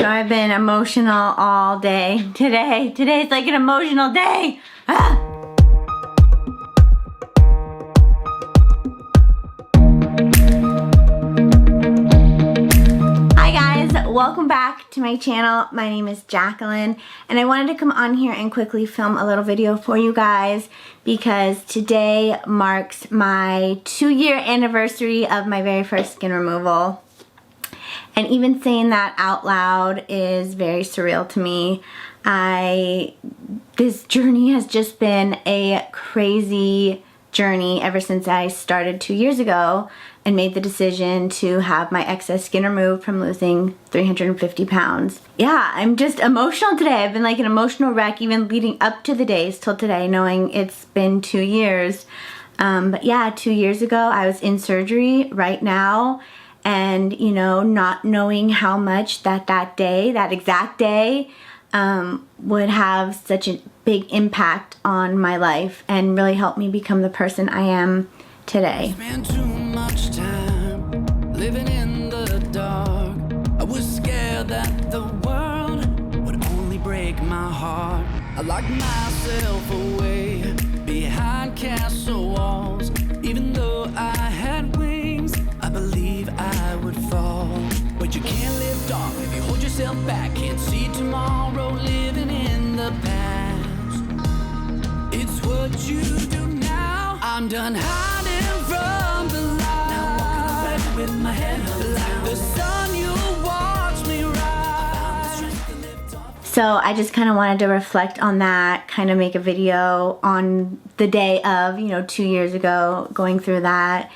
So I've been emotional all day today. Today's like an emotional day. Ah! Hi guys, welcome back to my channel. My name is Jacqueline and I wanted to come on here and quickly film a little video for you guys because today marks my 2-year anniversary of my very first skin removal. And even saying that out loud is very surreal to me. This journey has just been a crazy journey ever since I started 2 years ago and made the decision to have my excess skin removed from losing 350 pounds. Yeah, I'm just emotional today. I've been like an emotional wreck even leading up to the days till today, knowing it's been 2 years. But yeah, 2 years ago I was in surgery right now. And, you know, not knowing how much that exact day, would have such a big impact on my life and really help me become the person I am today. Spent too much time living in the dark. I was scared that the world would only break my heart. I locked myself away behind castle walls. Even though I had wings, I believe I would fall. But you can't live dark if you hold yourself back. Can't see tomorrow, living in the past. It's what you do now. I'm done hiding from the light. Now walking around with my head held like the sun, you watch me rise. So I just kind of wanted to reflect on that, kind of make a video on the day of, 2 years ago, going through that,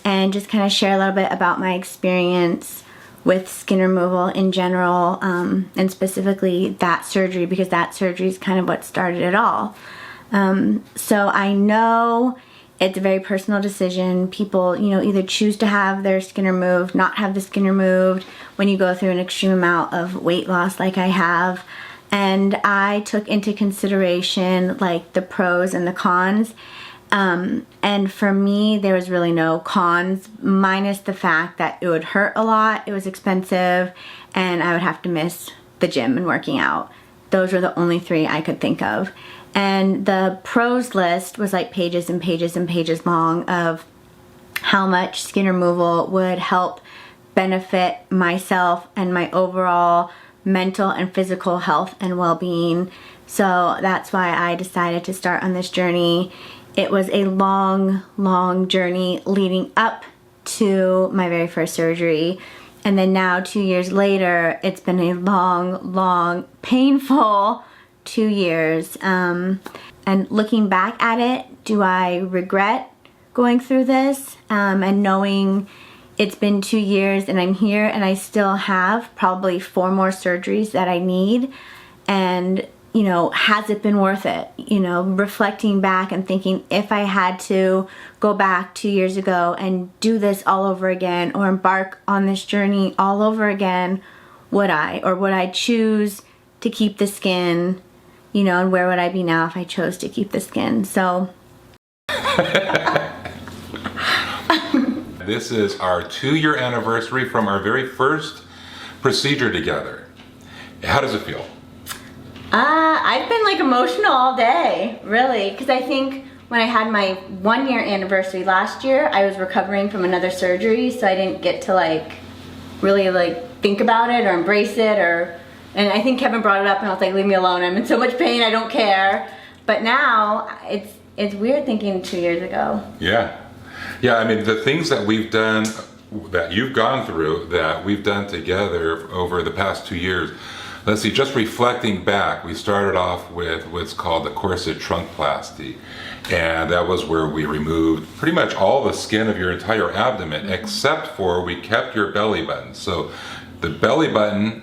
and just kind of share a little bit about my experience with skin removal in general, and specifically that surgery, because that surgery is kind of what started it all. So I know it's a very personal decision. People, either choose to have their skin removed, not have the skin removed when you go through an extreme amount of weight loss like I have. And I took into consideration like the pros and the cons. And for me, there was really no cons, minus the fact that it would hurt a lot, it was expensive, and I would have to miss the gym and working out. Those were the only 3 I could think of. And the pros list was like pages and pages and pages long of how much skin removal would help benefit myself and my overall mental and physical health and well-being. So that's why I decided to start on this journey. It was a long, long journey leading up to my very first surgery. And then now 2 years later, it's been a long, long, painful 2 years. And looking back at it, do I regret going through this? And knowing it's been 2 years and I'm here and I still have probably 4 more surgeries that I need. And has it been worth it? Reflecting back and thinking, if I had to go back 2 years ago and do this all over again or embark on this journey all over again, would I? Or would I choose to keep the skin? And where would I be now if I chose to keep the skin? So. This is our 2-year anniversary from our very first procedure together. How does it feel? I've been like emotional all day, really, because I think when I had my 1-year anniversary last year, I was recovering from another surgery, so I didn't get to really think about it or embrace it, and I think Kevin brought it up and I was like, leave me alone, I'm in so much pain, I don't care. But now it's weird thinking 2 years ago. Yeah, I mean, the things that we've done, that you've gone through, that we've done together over the past 2 years. Let's see, just reflecting back, we started off with what's called the corset trunkplasty. And that was where we removed pretty much all the skin of your entire abdomen, except for we kept your belly button. So the belly button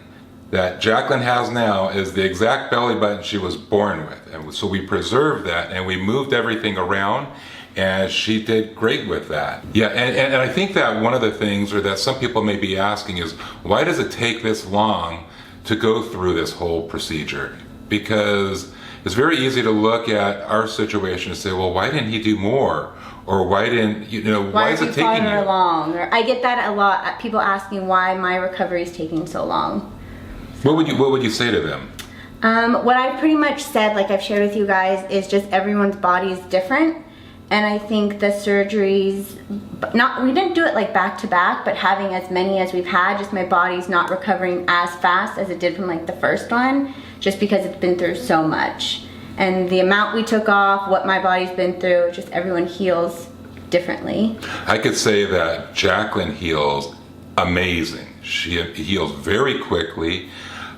that Jacqueline has now is the exact belly button she was born with. And so we preserved that and we moved everything around, and she did great with that. Yeah, and I think that one of the things, or that some people may be asking, is why does it take this long to go through this whole procedure? Because it's very easy to look at our situation and say, well, why didn't he do more? Or why didn't, why is it taking you? Long? Or I get that a lot, people asking why my recovery is taking so long. What would you say to them? What I've pretty much said, like I've shared with you guys, is just everyone's body is different. And I think the surgeries, we didn't do it like back to back, but having as many as we've had, just my body's not recovering as fast as it did from like the first one, just because it's been through so much. And the amount we took off, what my body's been through, just everyone heals differently. I could say that Jacqueline heals amazing. She heals very quickly.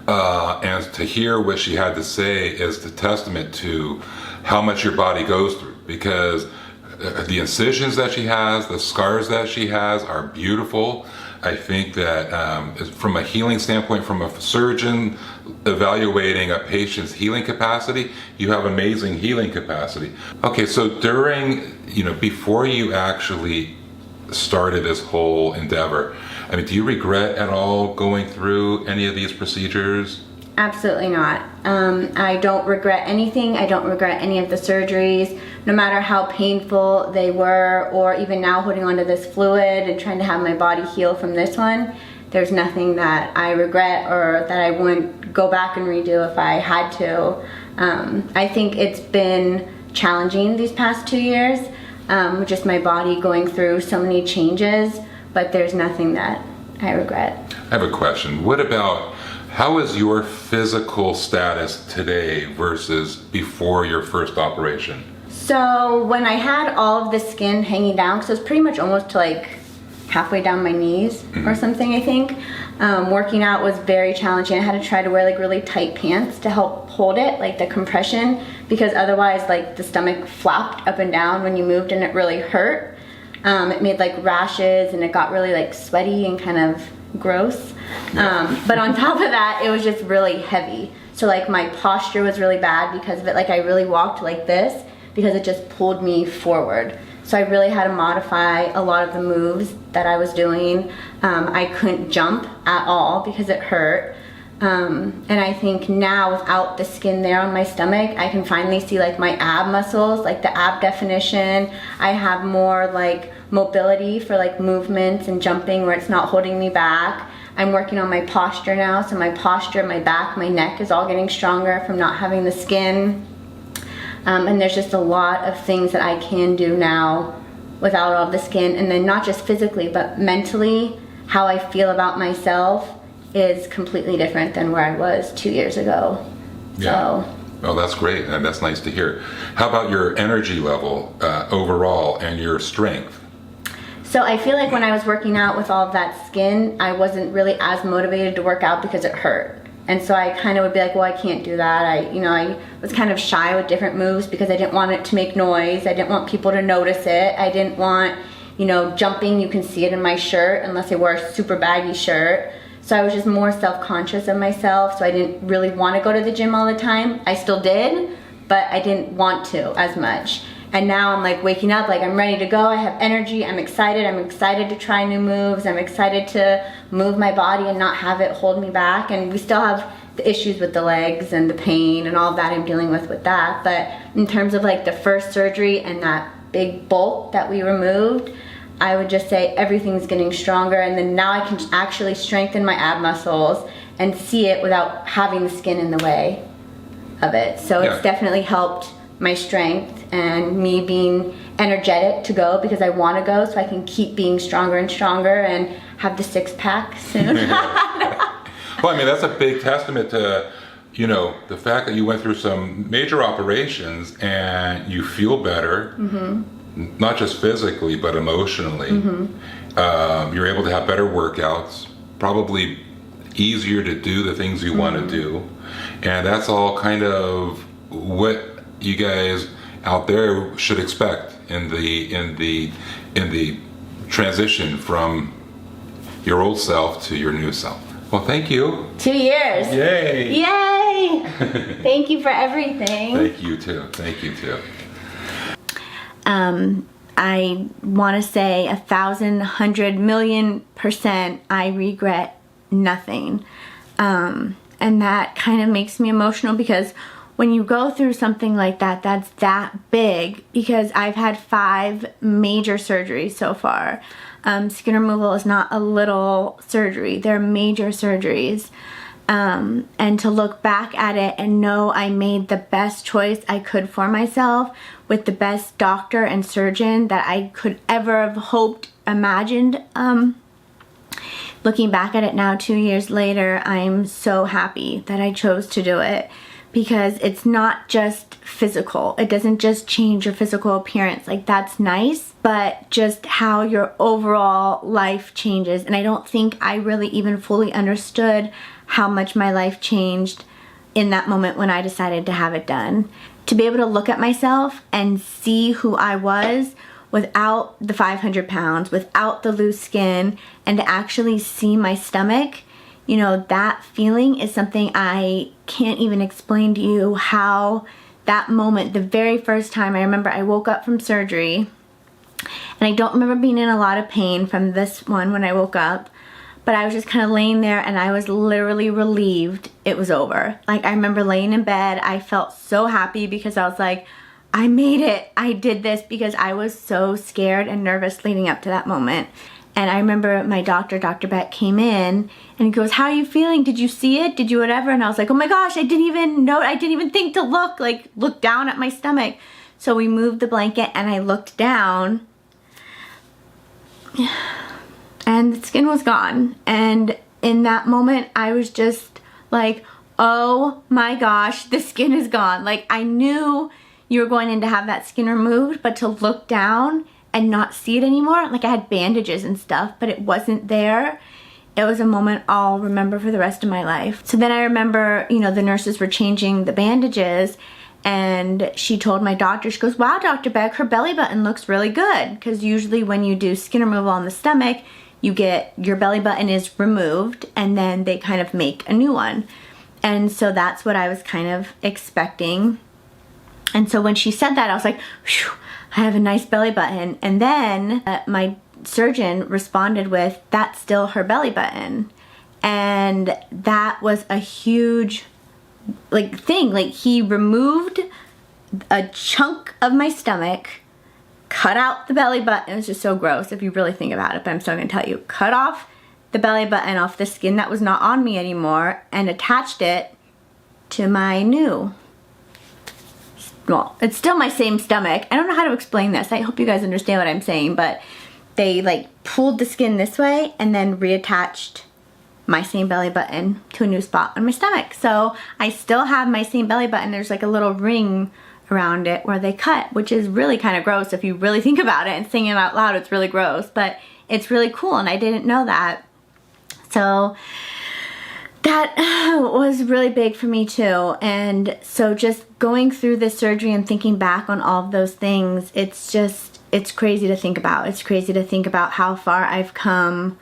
And to hear what she had to say is the testament to how much your body goes through, because the incisions that she has, the scars that she has are beautiful. I think that from a healing standpoint, from a surgeon evaluating a patient's healing capacity, you have amazing healing capacity. Okay, so before you actually started this whole endeavor, I mean, do you regret at all going through any of these procedures? Absolutely not. I don't regret anything. I don't regret any of the surgeries, no matter how painful they were, or even now holding onto this fluid and trying to have my body heal from this one. There's nothing that I regret or that I wouldn't go back and redo if I had to. I think it's been challenging these past 2 years, just my body going through so many changes, but there's nothing that I regret. I have a question. How is your physical status today versus before your first operation? So when I had all of the skin hanging down, because it was pretty much almost to like halfway down my knees or something, I think, working out was very challenging. I had to try to wear like really tight pants to help hold it, like the compression, because otherwise like the stomach flopped up and down when you moved and it really hurt. It made like rashes and it got really like sweaty and kind of gross. But on top of that, it was just really heavy. So like my posture was really bad because of it. Like I really walked like this because it just pulled me forward. So I really had to modify a lot of the moves that I was doing. I couldn't jump at all because it hurt. And I think now without the skin there on my stomach, I can finally see like my ab muscles, like the ab definition. I have more like mobility for like movements and jumping where it's not holding me back. I'm working on my posture now, so my posture, my back, my neck is all getting stronger from not having the skin. And there's just a lot of things that I can do now without all the skin. And then not just physically, but mentally, how I feel about myself is completely different than where I was 2 years ago. Yeah. So. Oh, that's great, and that's nice to hear. How about your energy level overall and your strength? So I feel like when I was working out with all of that skin, I wasn't really as motivated to work out because it hurt. And so I kind of would be like, well, I can't do that. I was kind of shy with different moves because I didn't want it to make noise. I didn't want people to notice it. I didn't want, jumping, you can see it in my shirt unless I wore a super baggy shirt. So I was just more self-conscious of myself. So I didn't really want to go to the gym all the time. I still did, but I didn't want to as much. And now I'm like waking up, like I'm ready to go. I have energy. I'm excited to try new moves. I'm excited to move my body and not have it hold me back. And we still have the issues with the legs and the pain and all of that I'm dealing with that. But in terms of like the first surgery and that big bulk that we removed, I would just say everything's getting stronger. And then now I can actually strengthen my ab muscles and see it without having the skin in the way of it. So it's definitely helped my strength and me being energetic to go because I want to go, so I can keep being stronger and stronger and have the six-pack soon. Well, I mean, that's a big testament to, the fact that you went through some major operations and you feel better, not just physically, but emotionally. You're able to have better workouts, probably easier to do the things you want to do. And that's all kind of what you guys out there should expect in the transition from your old self to your new self. Well, thank you. 2 years. Yay! Yay! Thank you for everything. Thank you too. I want to say 1,000, 100 million%, I regret nothing. And that kind of makes me emotional because when you go through something like that, that's that big, because I've had 5 major surgeries so far. Skin removal is not a little surgery. They're major surgeries. and to look back at it and know I made the best choice I could for myself with the best doctor and surgeon that I could ever have hoped, imagined. Looking back at it now 2 years later, I'm so happy that I chose to do it, because it's not just physical. It doesn't just change your physical appearance. Like, that's nice, but just how your overall life changes. And I don't think I really even fully understood how much my life changed in that moment when I decided to have it done. To be able to look at myself and see who I was without the 500 pounds, without the loose skin, and to actually see my stomach, you know, that feeling is something I can't even explain to you. How that moment, the very first time, I remember I woke up from surgery, and I don't remember being in a lot of pain from this one when I woke up, but I was just kind of laying there and I was literally relieved it was over. Like, I remember laying in bed, I felt so happy because I was like, I made it. I did this, because I was so scared and nervous leading up to that moment. And I remember my doctor, Dr. Beck, came in and he goes, how are you feeling? Did you see it? Did you whatever? And I was like, oh my gosh, I didn't even think to look down at my stomach. So we moved the blanket and I looked down and the skin was gone. And in that moment, I was just like, oh my gosh, the skin is gone. Like, I knew you were going in to have that skin removed, but to look down and not see it anymore, like, I had bandages and stuff, but it wasn't there. It was a moment I'll remember for the rest of my life. So then I remember, you know, the nurses were changing the bandages, and she told my doctor, she goes, wow, Dr. Beck, her belly button looks really good. Because usually when you do skin removal on the stomach, you get, your belly button is removed and then they kind of make a new one. And so that's what I was kind of expecting. And so when she said that, I was like, phew, I have a nice belly button. And then my surgeon responded with, that's still her belly button. And that was a huge thing. Like, he removed a chunk of my stomach, cut out the belly button. It was just so gross if you really think about it, but I'm still gonna tell you. Cut off the belly button off the skin that was not on me anymore and attached it to my new, well, it's still my same stomach. I don't know how to explain this. I hope you guys understand what I'm saying, but they like pulled the skin this way and then reattached my same belly button to a new spot on my stomach. So I still have my same belly button. There's like a little ring around it where they cut, which is really kind of gross if you really think about it, and saying it out loud, it's really gross, but it's really cool, and I didn't know that. So that was really big for me too. And so just going through this surgery and thinking back on all of those things, it's crazy to think about. It's crazy to think about how far I've come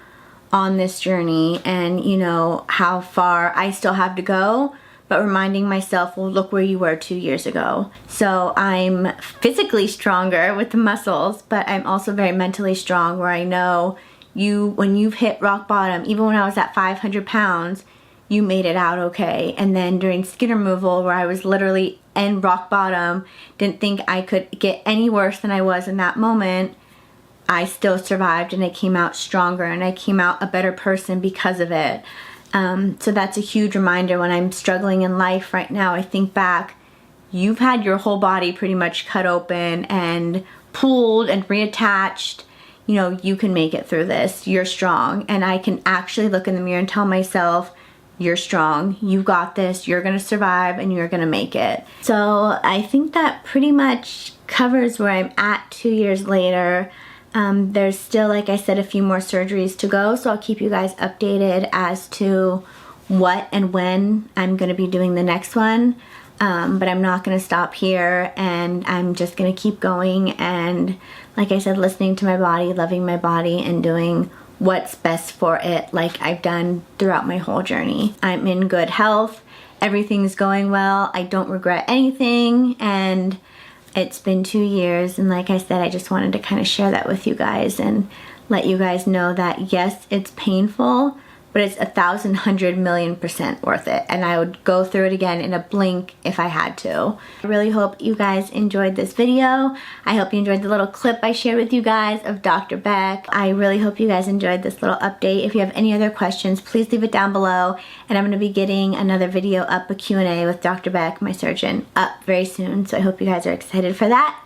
on this journey, and you know, how far I still have to go, but reminding myself, well, look where you were 2 years ago. So I'm physically stronger with the muscles, but I'm also very mentally strong, where I know when you've hit rock bottom, even when I was at 500 pounds, you made it out okay. And then during skin removal, where I was literally in rock bottom, didn't think I could get any worse than I was in that moment, I still survived, and I came out stronger, and I came out a better person because of it. So that's a huge reminder when I'm struggling in life right now. I think back, you've had your whole body pretty much cut open and pulled and reattached. You know, you can make it through this. You're strong. And I can actually look in the mirror and tell myself, you're strong, you got this, you're gonna survive, and you're gonna make it. So I think that pretty much covers where I'm at 2 years later. There's still, like I said, a few more surgeries to go, so I'll keep you guys updated as to what and when I'm going to be doing the next one. But I'm not going to stop here, and I'm just going to keep going, and like I said, listening to my body, loving my body, and doing what's best for it, like I've done throughout my whole journey. I'm in good health, everything's going well, I don't regret anything, and it's been 2 years, and like I said, I just wanted to kind of share that with you guys and let you guys know that yes, it's painful, but it's 1,100,000,000% worth it, and I would go through it again in a blink if I had to. I really hope you guys enjoyed this video. I hope you enjoyed the little clip I shared with you guys of Dr. Beck. I really hope you guys enjoyed this little update. If you have any other questions, please leave it down below, and I'm going to be getting another video up, a Q&A with Dr. Beck, my surgeon, up very soon, so I hope you guys are excited for that.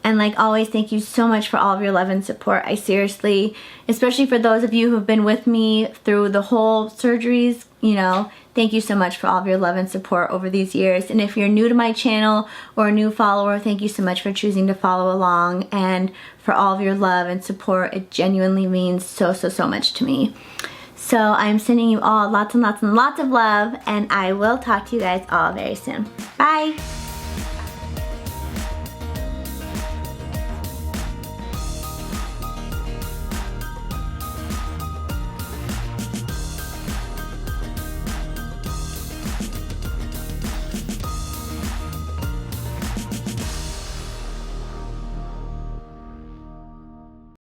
And like always, thank you so much for all of your love and support. I seriously, especially for those of you who've been with me through the whole surgeries, you know, thank you so much for all of your love and support over these years. And if you're new to my channel or a new follower, thank you so much for choosing to follow along and for all of your love and support. It genuinely means so, so, so much to me. So I'm sending you all lots and lots and lots of love, and I will talk to you guys all very soon. Bye!